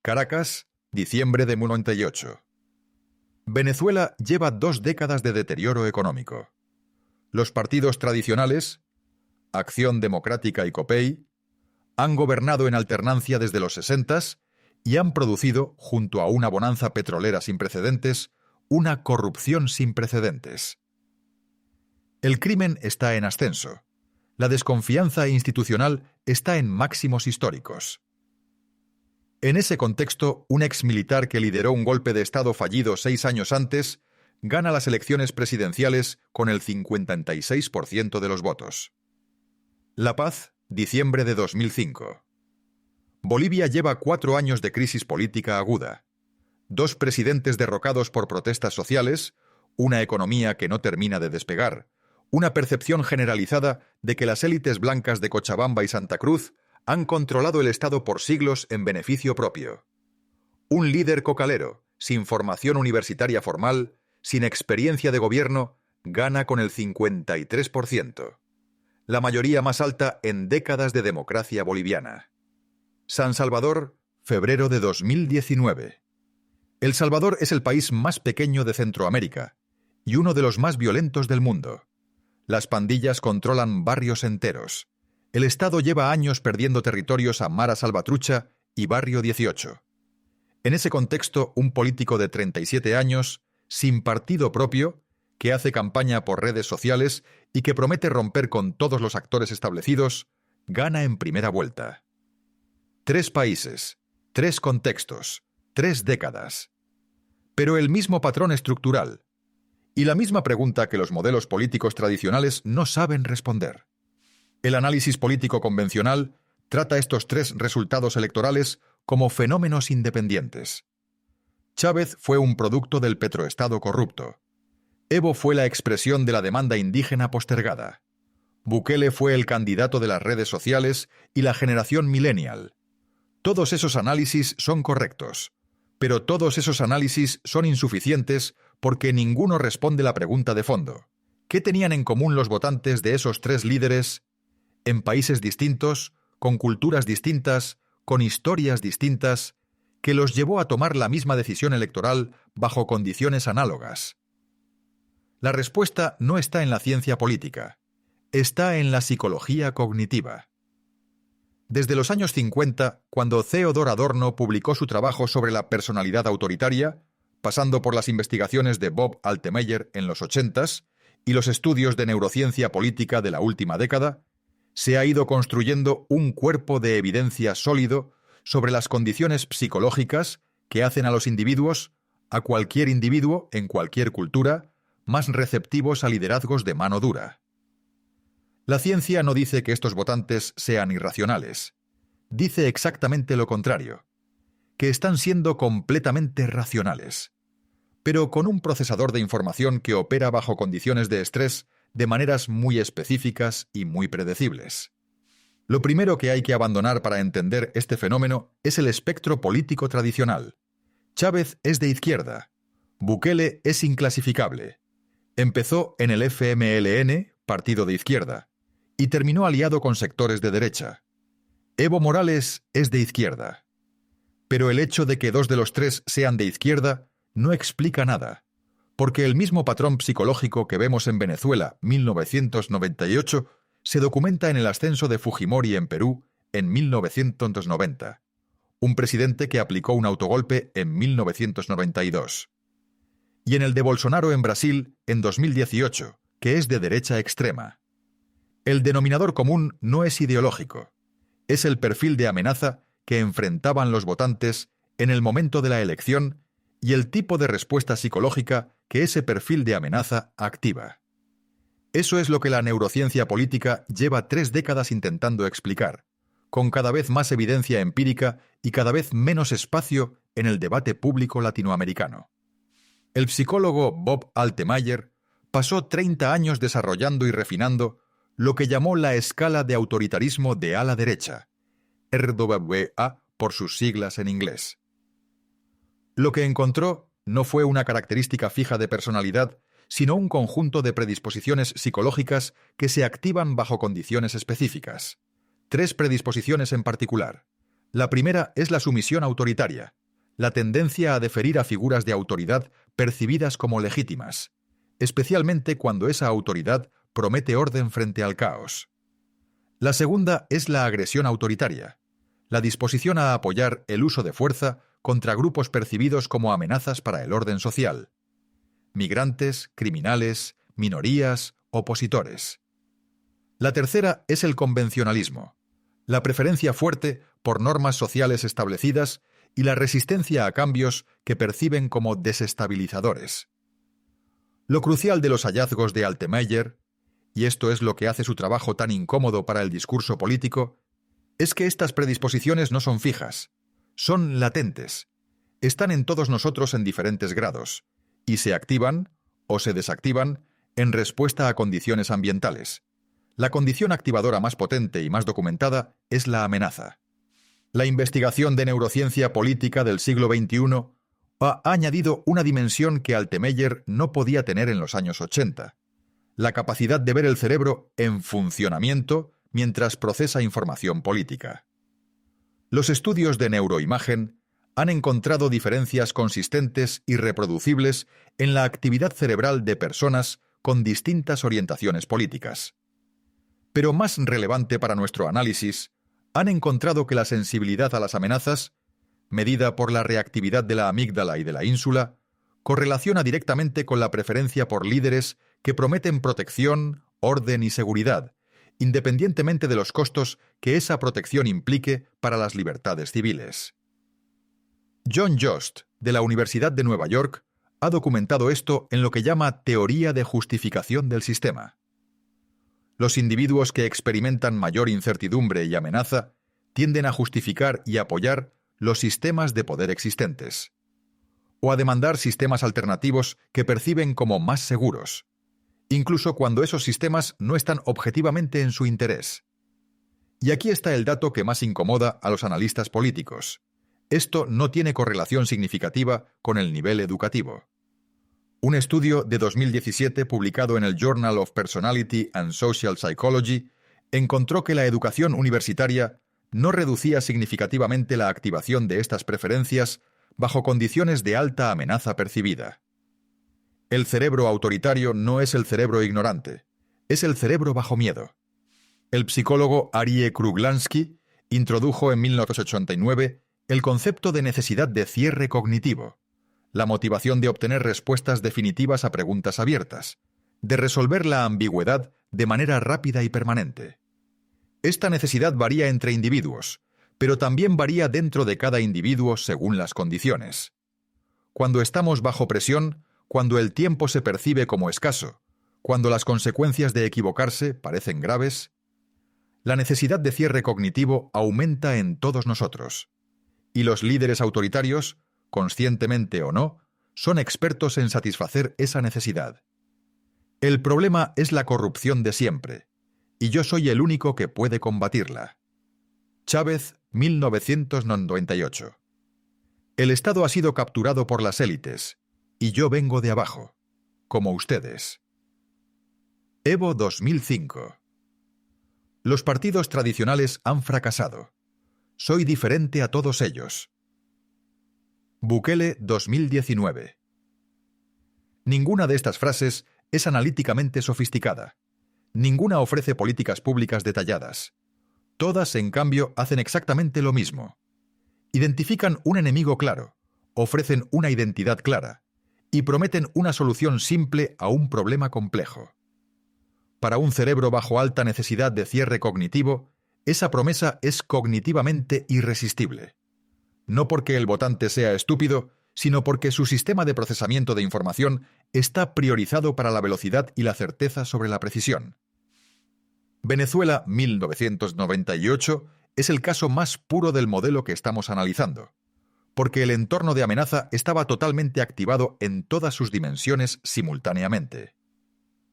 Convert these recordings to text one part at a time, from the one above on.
Caracas, diciembre de 1998. Venezuela lleva 2 décadas de deterioro económico. Los partidos tradicionales, Acción Democrática y COPEI, han gobernado en alternancia desde los 60s y han producido, junto a una bonanza petrolera sin precedentes, una corrupción sin precedentes. El crimen está en ascenso. La desconfianza institucional está en máximos históricos. En ese contexto, un exmilitar que lideró un golpe de Estado fallido 6 años antes gana las elecciones presidenciales con el 56% de los votos. La Paz, diciembre de 2005. Bolivia lleva 4 años de crisis política aguda. 2 presidentes derrocados por protestas sociales, una economía que no termina de despegar, una percepción generalizada de que las élites blancas de Cochabamba y Santa Cruz han controlado el Estado por siglos en beneficio propio. Un líder cocalero, sin formación universitaria formal, sin experiencia de gobierno, gana con el 53%. La mayoría más alta en décadas de democracia boliviana. San Salvador, febrero de 2019. El Salvador es el país más pequeño de Centroamérica y uno de los más violentos del mundo. Las pandillas controlan barrios enteros. El Estado lleva años perdiendo territorios a Mara Salvatrucha y Barrio 18. En ese contexto, un político de 37 años, sin partido propio, que hace campaña por redes sociales y que promete romper con todos los actores establecidos, gana en primera vuelta. 3 países, 3 contextos, 3 décadas. Pero el mismo patrón estructural. Y la misma pregunta que los modelos políticos tradicionales no saben responder. El análisis político convencional trata estos 3 resultados electorales como fenómenos independientes. Chávez fue un producto del petroestado corrupto. Evo fue la expresión de la demanda indígena postergada. Bukele fue el candidato de las redes sociales y la generación millennial. Todos esos análisis son correctos, pero todos esos análisis son insuficientes porque ninguno responde la pregunta de fondo. ¿Qué tenían en común los votantes de esos 3 líderes en países distintos, con culturas distintas, con historias distintas, que los llevó a tomar la misma decisión electoral bajo condiciones análogas? La respuesta no está en la ciencia política, está en la psicología cognitiva. Desde los años 50, cuando Theodor Adorno publicó su trabajo sobre la personalidad autoritaria, pasando por las investigaciones de Bob Altemeyer en los 80s y los estudios de neurociencia política de la última década, se ha ido construyendo un cuerpo de evidencia sólido sobre las condiciones psicológicas que hacen a los individuos, a cualquier individuo en cualquier cultura, más receptivos a liderazgos de mano dura. La ciencia no dice que estos votantes sean irracionales. Dice exactamente lo contrario, que están siendo completamente racionales, pero con un procesador de información que opera bajo condiciones de estrés de maneras muy específicas y muy predecibles. Lo primero que hay que abandonar para entender este fenómeno es el espectro político tradicional. Chávez es de izquierda. Bukele es inclasificable. Empezó en el FMLN, partido de izquierda, y terminó aliado con sectores de derecha. Evo Morales es de izquierda. Pero el hecho de que 2 de los 3 sean de izquierda no explica nada, porque el mismo patrón psicológico que vemos en Venezuela 1998 se documenta en el ascenso de Fujimori en Perú en 1990, un presidente que aplicó un autogolpe en 1992, y en el de Bolsonaro en Brasil en 2018, que es de derecha extrema. El denominador común no es ideológico, es el perfil de amenaza que enfrentaban los votantes en el momento de la elección y el tipo de respuesta psicológica que ese perfil de amenaza activa. Eso es lo que la neurociencia política lleva 3 décadas intentando explicar, con cada vez más evidencia empírica y cada vez menos espacio en el debate público latinoamericano. El psicólogo Bob Altemeyer pasó 30 años desarrollando y refinando lo que llamó la escala de autoritarismo de ala derecha, RWA por sus siglas en inglés. Lo que encontró no fue una característica fija de personalidad, sino un conjunto de predisposiciones psicológicas que se activan bajo condiciones específicas. 3 predisposiciones en particular: La primera es la sumisión autoritaria, la tendencia a deferir a figuras de autoridad percibidas como legítimas, especialmente cuando esa autoridad promete orden frente al caos. La segunda es la agresión autoritaria, la disposición a apoyar el uso de fuerza contra grupos percibidos como amenazas para el orden social: migrantes, criminales, minorías, opositores. La tercera es el convencionalismo, la preferencia fuerte por normas sociales establecidas y la resistencia a cambios que perciben como desestabilizadores. Lo crucial de los hallazgos de Altmeyer, y esto es lo que hace su trabajo tan incómodo para el discurso político, es que estas predisposiciones no son fijas, son latentes, están en todos nosotros en diferentes grados, y se activan o se desactivan en respuesta a condiciones ambientales. La condición activadora más potente y más documentada es la amenaza. La investigación de neurociencia política del siglo XXI ha añadido una dimensión que Altmeyer no podía tener en los años 80, la capacidad de ver el cerebro en funcionamiento mientras procesa información política. Los estudios de neuroimagen han encontrado diferencias consistentes y reproducibles en la actividad cerebral de personas con distintas orientaciones políticas. Pero más relevante para nuestro análisis, han encontrado que la sensibilidad a las amenazas, medida por la reactividad de la amígdala y de la ínsula, correlaciona directamente con la preferencia por líderes que prometen protección, orden y seguridad, independientemente de los costos que esa protección implique para las libertades civiles. John Yost, de la Universidad de Nueva York, ha documentado esto en lo que llama teoría de justificación del sistema. Los individuos que experimentan mayor incertidumbre y amenaza tienden a justificar y apoyar los sistemas de poder existentes, o a demandar sistemas alternativos que perciben como más seguros, incluso cuando esos sistemas no están objetivamente en su interés. Y aquí está el dato que más incomoda a los analistas políticos. Esto no tiene correlación significativa con el nivel educativo. Un estudio de 2017 publicado en el Journal of Personality and Social Psychology encontró que la educación universitaria no reducía significativamente la activación de estas preferencias bajo condiciones de alta amenaza percibida. El cerebro autoritario no es el cerebro ignorante, es el cerebro bajo miedo. El psicólogo Arie Kruglansky introdujo en 1989 el concepto de necesidad de cierre cognitivo, la motivación de obtener respuestas definitivas a preguntas abiertas, de resolver la ambigüedad de manera rápida y permanente. Esta necesidad varía entre individuos, pero también varía dentro de cada individuo según las condiciones. Cuando estamos bajo presión, cuando el tiempo se percibe como escaso, cuando las consecuencias de equivocarse parecen graves, la necesidad de cierre cognitivo aumenta en todos nosotros. Y los líderes autoritarios, conscientemente o no, son expertos en satisfacer esa necesidad. El problema es la corrupción de siempre, y yo soy el único que puede combatirla. Chávez, 1998. El Estado ha sido capturado por las élites, y yo vengo de abajo, como ustedes. Evo 2005. Los partidos tradicionales han fracasado. Soy diferente a todos ellos. Bukele 2019. Ninguna de estas frases es analíticamente sofisticada. Ninguna ofrece políticas públicas detalladas. Todas, en cambio, hacen exactamente lo mismo. Identifican un enemigo claro, ofrecen una identidad clara y prometen una solución simple a un problema complejo. Para un cerebro bajo alta necesidad de cierre cognitivo, esa promesa es cognitivamente irresistible. No porque el votante sea estúpido, sino porque su sistema de procesamiento de información está priorizado para la velocidad y la certeza sobre la precisión. Venezuela 1998 es el caso más puro del modelo que estamos analizando, porque el entorno de amenaza estaba totalmente activado en todas sus dimensiones simultáneamente.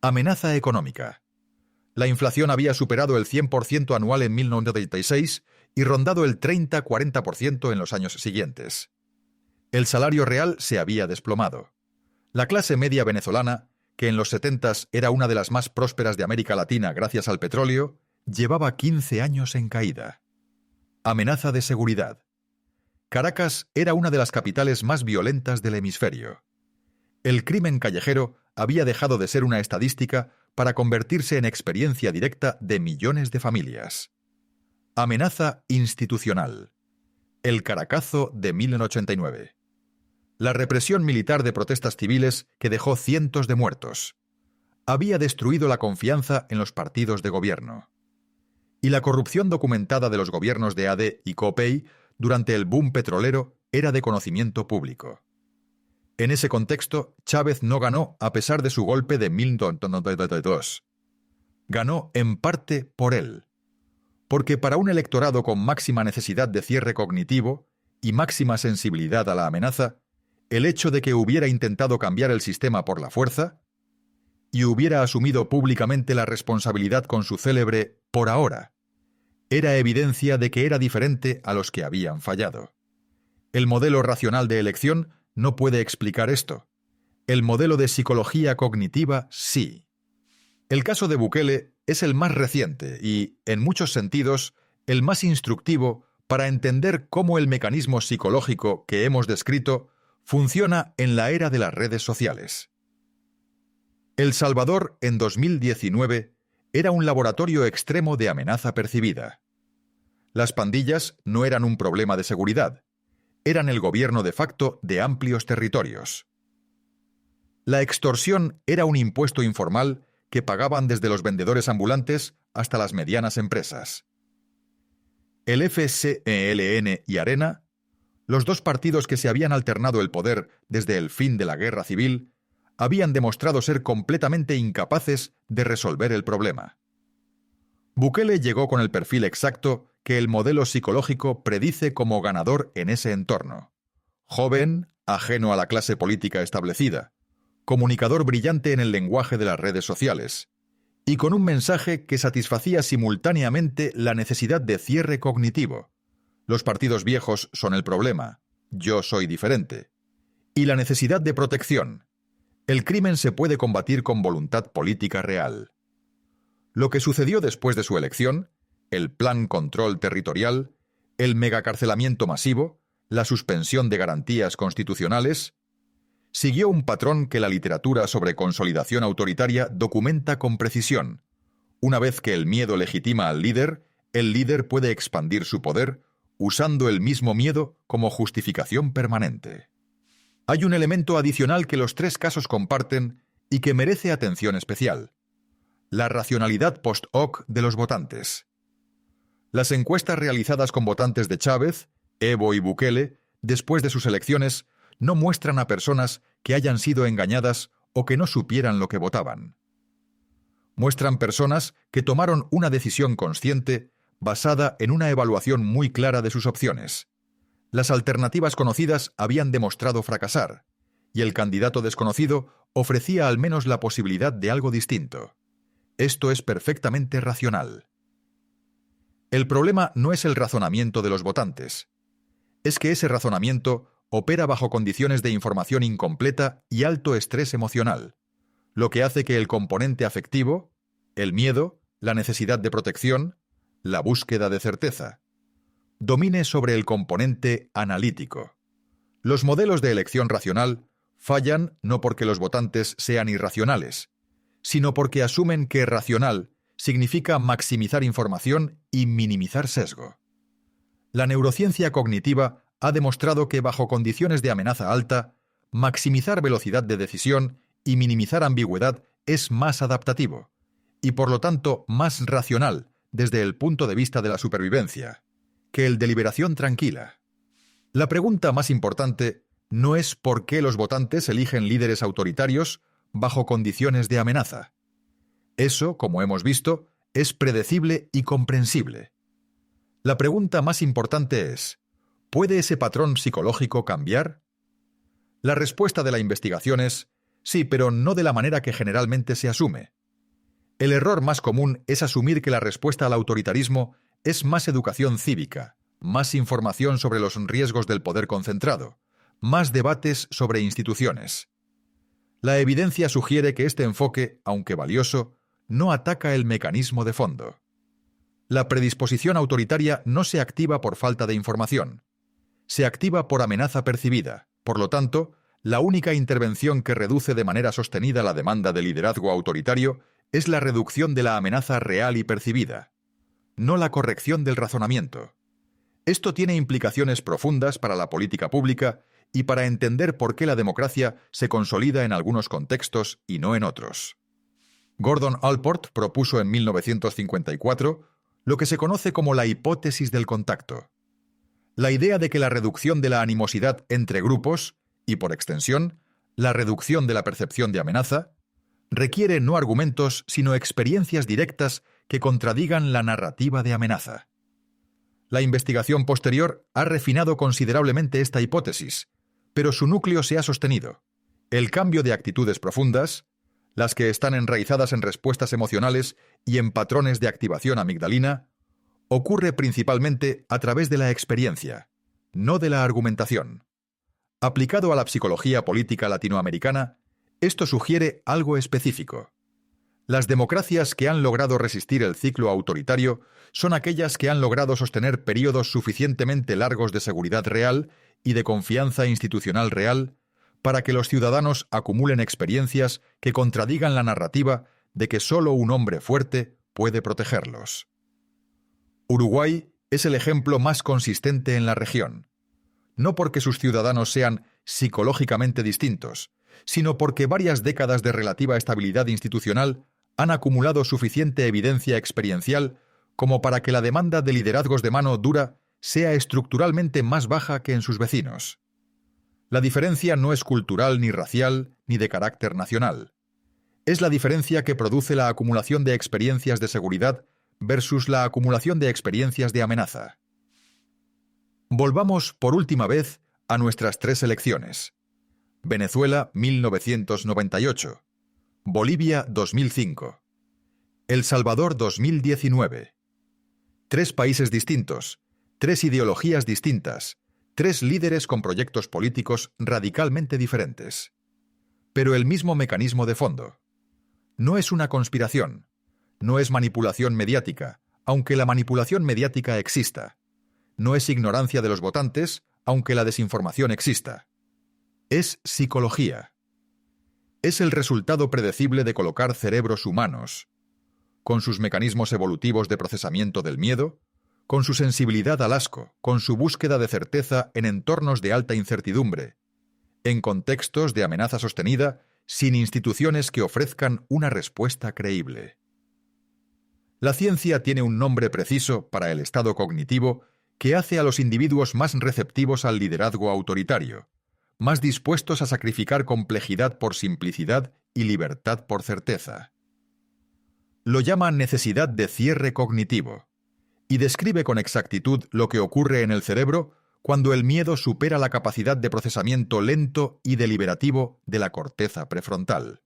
Amenaza económica. La inflación había superado el 100% anual en 1996 y rondado el 30-40% en los años siguientes. El salario real se había desplomado. La clase media venezolana, que en los 70s era una de las más prósperas de América Latina gracias al petróleo, llevaba 15 años en caída. Amenaza de seguridad. Caracas era una de las capitales más violentas del hemisferio. El crimen callejero había dejado de ser una estadística para convertirse en experiencia directa de millones de familias. Amenaza institucional. El Caracazo de 1989. La represión militar de protestas civiles que dejó cientos de muertos. Había destruido la confianza en los partidos de gobierno. Y la corrupción documentada de los gobiernos de AD y COPEI durante el boom petrolero era de conocimiento público. En ese contexto, Chávez no ganó a pesar de su golpe de 1992. Ganó en parte por él. Porque para un electorado con máxima necesidad de cierre cognitivo y máxima sensibilidad a la amenaza, el hecho de que hubiera intentado cambiar el sistema por la fuerza y hubiera asumido públicamente la responsabilidad con su célebre «por ahora», era evidencia de que era diferente a los que habían fallado. El modelo racional de elección no puede explicar esto. El modelo de psicología cognitiva sí. El caso de Bukele es el más reciente y, en muchos sentidos, el más instructivo para entender cómo el mecanismo psicológico que hemos descrito funciona en la era de las redes sociales. El Salvador, en 2019, era un laboratorio extremo de amenaza percibida. Las pandillas no eran un problema de seguridad, eran el gobierno de facto de amplios territorios. La extorsión era un impuesto informal que pagaban desde los vendedores ambulantes hasta las medianas empresas. El FCLN y Arena, los dos partidos que se habían alternado el poder desde el fin de la guerra civil, habían demostrado ser completamente incapaces de resolver el problema. Bukele llegó con el perfil exacto que el modelo psicológico predice como ganador en ese entorno. Joven, ajeno a la clase política establecida, comunicador brillante en el lenguaje de las redes sociales, y con un mensaje que satisfacía simultáneamente la necesidad de cierre cognitivo. Los partidos viejos son el problema, yo soy diferente. Y la necesidad de protección. El crimen se puede combatir con voluntad política real. Lo que sucedió después de su elección, el plan control territorial, el megacarcelamiento masivo, la suspensión de garantías constitucionales, siguió un patrón que la literatura sobre consolidación autoritaria documenta con precisión. Una vez que el miedo legitima al líder, el líder puede expandir su poder usando el mismo miedo como justificación permanente. Hay un elemento adicional que los tres casos comparten y que merece atención especial: la racionalidad post hoc de los votantes. Las encuestas realizadas con votantes de Chávez, Evo y Bukele, después de sus elecciones, no muestran a personas que hayan sido engañadas o que no supieran lo que votaban. Muestran personas que tomaron una decisión consciente basada en una evaluación muy clara de sus opciones. Las alternativas conocidas habían demostrado fracasar, y el candidato desconocido ofrecía al menos la posibilidad de algo distinto. Esto es perfectamente racional. El problema no es el razonamiento de los votantes. Es que ese razonamiento opera bajo condiciones de información incompleta y alto estrés emocional, lo que hace que el componente afectivo, el miedo, la necesidad de protección, la búsqueda de certeza, domine sobre el componente analítico. Los modelos de elección racional fallan no porque los votantes sean irracionales, sino porque asumen que racional significa maximizar información y minimizar sesgo. La neurociencia cognitiva ha demostrado que bajo condiciones de amenaza alta, maximizar velocidad de decisión y minimizar ambigüedad es más adaptativo, y por lo tanto más racional desde el punto de vista de la supervivencia, que el de liberación tranquila. La pregunta más importante no es por qué los votantes eligen líderes autoritarios bajo condiciones de amenaza. Eso, como hemos visto, es predecible y comprensible. La pregunta más importante es: ¿puede ese patrón psicológico cambiar? La respuesta de la investigación es sí, pero no de la manera que generalmente se asume. El error más común es asumir que la respuesta al autoritarismo es más educación cívica, más información sobre los riesgos del poder concentrado, más debates sobre instituciones. La evidencia sugiere que este enfoque, aunque valioso, no ataca el mecanismo de fondo. La predisposición autoritaria no se activa por falta de información. Se activa por amenaza percibida. Por lo tanto, la única intervención que reduce de manera sostenida la demanda de liderazgo autoritario es la reducción de la amenaza real y percibida, no la corrección del razonamiento. Esto tiene implicaciones profundas para la política pública y para entender por qué la democracia se consolida en algunos contextos y no en otros. Gordon Allport propuso en 1954 lo que se conoce como la hipótesis del contacto. La idea de que la reducción de la animosidad entre grupos, y por extensión, la reducción de la percepción de amenaza, requiere no argumentos sino experiencias directas que contradigan la narrativa de amenaza. La investigación posterior ha refinado considerablemente esta hipótesis, pero su núcleo se ha sostenido. El cambio de actitudes profundas, las que están enraizadas en respuestas emocionales y en patrones de activación amigdalina, ocurre principalmente a través de la experiencia, no de la argumentación. Aplicado a la psicología política latinoamericana, esto sugiere algo específico. Las democracias que han logrado resistir el ciclo autoritario son aquellas que han logrado sostener períodos suficientemente largos de seguridad real y de confianza institucional real para que los ciudadanos acumulen experiencias que contradigan la narrativa de que solo un hombre fuerte puede protegerlos. Uruguay es el ejemplo más consistente en la región, no porque sus ciudadanos sean psicológicamente distintos, sino porque varias décadas de relativa estabilidad institucional han acumulado suficiente evidencia experiencial como para que la demanda de liderazgos de mano dura sea estructuralmente más baja que en sus vecinos. La diferencia no es cultural ni racial ni de carácter nacional. Es la diferencia que produce la acumulación de experiencias de seguridad versus la acumulación de experiencias de amenaza. Volvamos por última vez a nuestras tres elecciones. Venezuela 1998, Bolivia 2005, El Salvador 2019. Tres países distintos, tres ideologías distintas, tres líderes con proyectos políticos radicalmente diferentes. Pero el mismo mecanismo de fondo. No es una conspiración, no es manipulación mediática, aunque la manipulación mediática exista. No es ignorancia de los votantes, aunque la desinformación exista. Es psicología. Es el resultado predecible de colocar cerebros humanos, con sus mecanismos evolutivos de procesamiento del miedo, con su sensibilidad al asco, con su búsqueda de certeza en entornos de alta incertidumbre, en contextos de amenaza sostenida, sin instituciones que ofrezcan una respuesta creíble. La ciencia tiene un nombre preciso para el estado cognitivo que hace a los individuos más receptivos al liderazgo autoritario, más dispuestos a sacrificar complejidad por simplicidad y libertad por certeza. Lo llama necesidad de cierre cognitivo, y describe con exactitud lo que ocurre en el cerebro cuando el miedo supera la capacidad de procesamiento lento y deliberativo de la corteza prefrontal.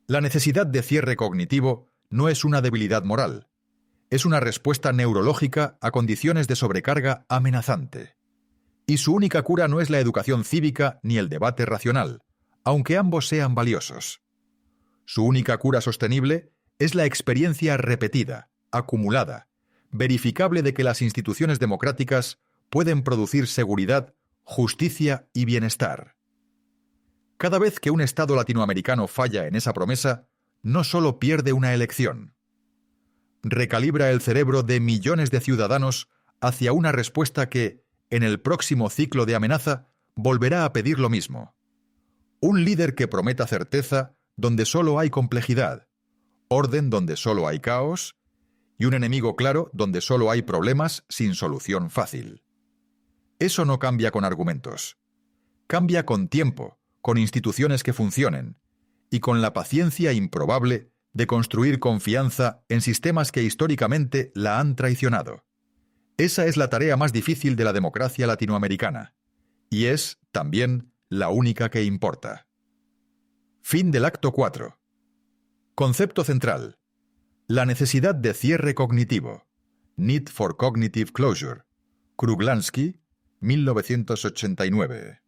La necesidad de cierre cognitivo no es una debilidad moral, es una respuesta neurológica a condiciones de sobrecarga amenazante. Y su única cura no es la educación cívica ni el debate racional, aunque ambos sean valiosos. Su única cura sostenible es la experiencia repetida, acumulada, verificable de que las instituciones democráticas pueden producir seguridad, justicia y bienestar. Cada vez que un Estado latinoamericano falla en esa promesa, no solo pierde una elección. Recalibra el cerebro de millones de ciudadanos hacia una respuesta que, en el próximo ciclo de amenaza, volverá a pedir lo mismo. Un líder que prometa certeza donde solo hay complejidad, orden donde solo hay caos, y un enemigo claro donde solo hay problemas sin solución fácil. Eso no cambia con argumentos. Cambia con tiempo, con instituciones que funcionen, y con la paciencia improbable de construir confianza en sistemas que históricamente la han traicionado. Esa es la tarea más difícil de la democracia latinoamericana, y es, también, la única que importa. Fin del acto 4. Concepto central. La necesidad de cierre cognitivo. Need for Cognitive Closure. Kruglansky, 1989.